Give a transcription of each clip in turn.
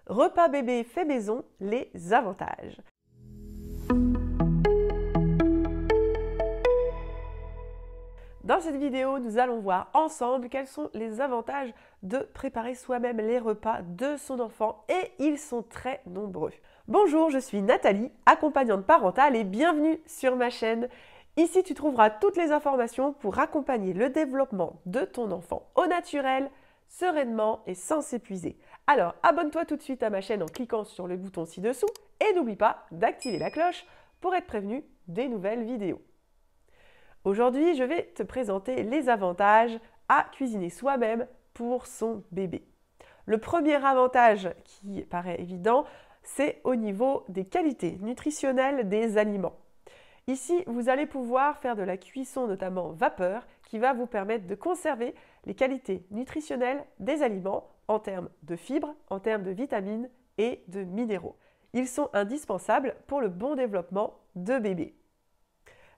Repas bébé fait maison, les avantages. Dans cette vidéo, nous allons voir ensemble quels sont les avantages de préparer soi-même les repas de son enfant et ils sont très nombreux. Bonjour, je suis Nathalie, accompagnante parentale et bienvenue sur ma chaîne. Ici, tu trouveras toutes les informations pour accompagner le développement de ton enfant au naturel, sereinement et sans s'épuiser. Alors, abonne-toi tout de suite à ma chaîne en cliquant sur le bouton ci-dessous et n'oublie pas d'activer la cloche pour être prévenu des nouvelles vidéos. Aujourd'hui, je vais te présenter les avantages à cuisiner soi-même pour son bébé. Le premier avantage qui paraît évident, c'est au niveau des qualités nutritionnelles des aliments. Ici, vous allez pouvoir faire de la cuisson, notamment vapeur, qui va vous permettre de conserver les qualités nutritionnelles des aliments en termes de fibres, en termes de vitamines et de minéraux. Ils sont indispensables pour le bon développement de bébé.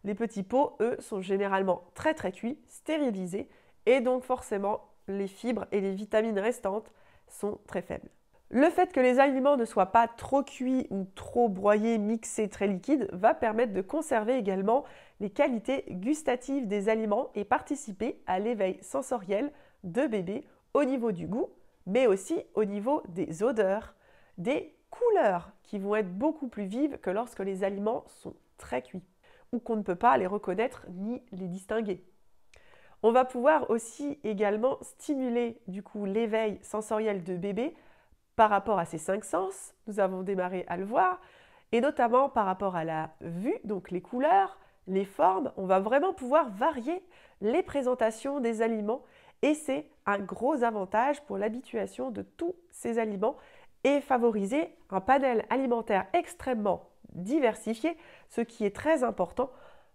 Les petits pots, eux, sont généralement très cuits, stérilisés, et donc forcément, les fibres et les vitamines restantes sont très faibles. Le fait que les aliments ne soient pas trop cuits ou trop broyés, mixés, très liquides, va permettre de conserver également les qualités gustatives des aliments et participer à l'éveil sensoriel de bébé au niveau du goût, mais aussi au niveau des odeurs, des couleurs qui vont être beaucoup plus vives que lorsque les aliments sont très cuits ou qu'on ne peut pas les reconnaître ni les distinguer. On va pouvoir aussi également stimuler du coup l'éveil sensoriel de bébé par rapport à ses 5 sens, nous avons démarré à le voir, et notamment par rapport à la vue, donc les couleurs, les formes, on va vraiment pouvoir varier les présentations des aliments et c'est un gros avantage pour l'habituation de tous ces aliments et favoriser un panel alimentaire extrêmement diversifié, ce qui est très important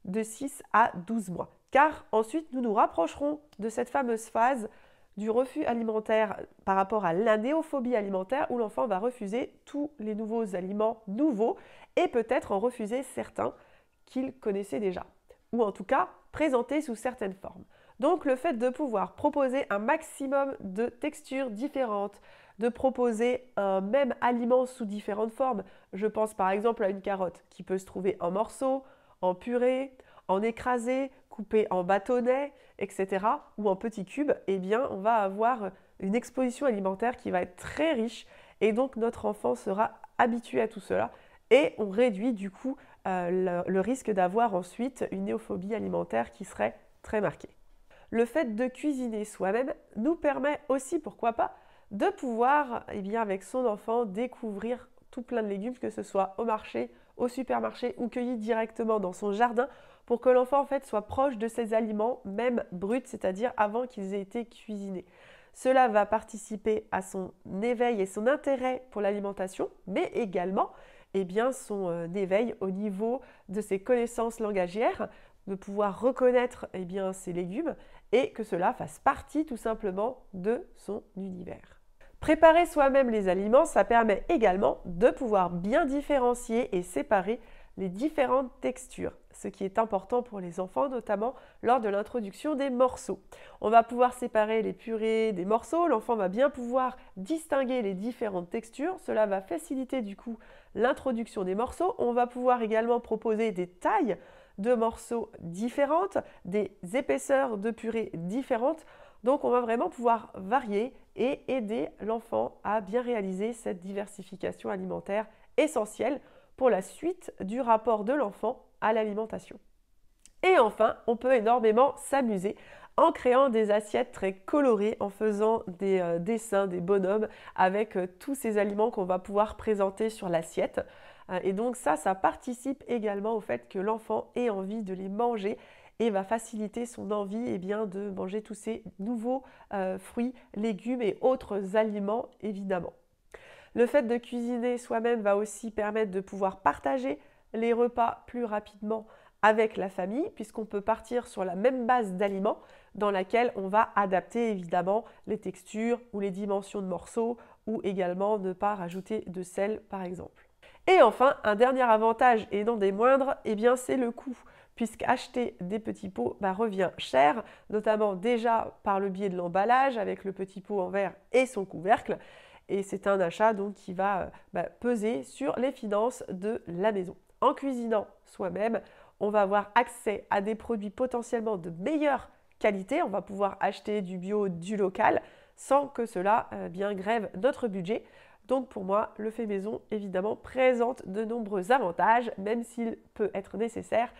de 6 à 12 mois. Car ensuite, nous nous rapprocherons de cette fameuse phase du refus alimentaire par rapport à la néophobie alimentaire où l'enfant va refuser tous les nouveaux aliments nouveaux et peut-être en refuser certains qu'il connaissait déjà ou en tout cas présentés sous certaines formes. Donc le fait de pouvoir proposer un maximum de textures différentes, de proposer un même aliment sous différentes formes, je pense par exemple à une carotte qui peut se trouver en morceaux, en purée, en écrasé, coupé en bâtonnets, etc. ou en petits cubes, eh bien on va avoir une exposition alimentaire qui va être très riche et donc notre enfant sera habitué à tout cela et on réduit du coup le risque d'avoir ensuite une néophobie alimentaire qui serait très marquée. Le fait de cuisiner soi-même nous permet aussi, pourquoi pas, de pouvoir, avec son enfant, découvrir tout plein de légumes, que ce soit au marché, au supermarché ou cueillis directement dans son jardin, pour que l'enfant en fait soit proche de ces aliments, même bruts, c'est-à-dire avant qu'ils aient été cuisinés. Cela va participer à son éveil et son intérêt pour l'alimentation, mais également son éveil au niveau de ses connaissances langagières, de pouvoir reconnaître ces légumes et que cela fasse partie tout simplement de son univers. Préparer soi-même les aliments, ça permet également de pouvoir bien différencier et séparer les différentes textures, ce qui est important pour les enfants, notamment lors de l'introduction des morceaux. On va pouvoir séparer les purées des morceaux, l'enfant va bien pouvoir distinguer les différentes textures, cela va faciliter du coup l'introduction des morceaux. On va pouvoir également proposer des tailles de morceaux différentes, des épaisseurs de purée différentes. Donc on va vraiment pouvoir varier et aider l'enfant à bien réaliser cette diversification alimentaire essentielle pour la suite du rapport de l'enfant à l'alimentation. Et enfin, on peut énormément s'amuser en créant des assiettes très colorées, en faisant des dessins, des bonhommes avec tous ces aliments qu'on va pouvoir présenter sur l'assiette. Et donc ça participe également au fait que l'enfant ait envie de les manger et va faciliter son envie de manger tous ces nouveaux fruits, légumes et autres aliments évidemment. Le fait de cuisiner soi-même va aussi permettre de pouvoir partager les repas plus rapidement avec la famille puisqu'on peut partir sur la même base d'aliments dans laquelle on va adapter évidemment les textures ou les dimensions de morceaux ou également ne pas rajouter de sel par exemple. Et enfin, un dernier avantage et non des moindres, c'est le coût. Puisqu'acheter des petits pots revient cher, notamment déjà par le biais de l'emballage avec le petit pot en verre et son couvercle. et c'est un achat donc qui va peser sur les finances de la maison. En cuisinant soi-même, on va avoir accès à des produits potentiellement de meilleure qualité. On va pouvoir acheter du bio, du local, sans que cela grève notre budget. Donc pour moi, le fait maison, évidemment, présente de nombreux avantages, même s'il peut être nécessaire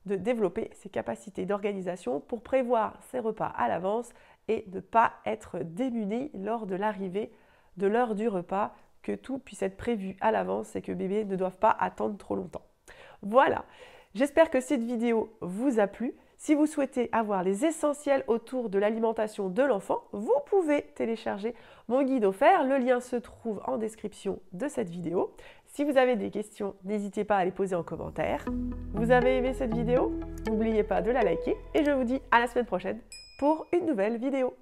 de développer ses capacités d'organisation pour prévoir ses repas à l'avance et ne pas être démuni lors de l'arrivée de l'heure du repas, que tout puisse être prévu à l'avance et que bébé ne doive pas attendre trop longtemps. Voilà, j'espère que cette vidéo vous a plu. Si vous souhaitez avoir les essentiels autour de l'alimentation de l'enfant, vous pouvez télécharger mon guide offert. Le lien se trouve en description de cette vidéo. Si vous avez des questions, n'hésitez pas à les poser en commentaire. Vous avez aimé cette vidéo? N'oubliez pas de la liker et je vous dis à la semaine prochaine pour une nouvelle vidéo.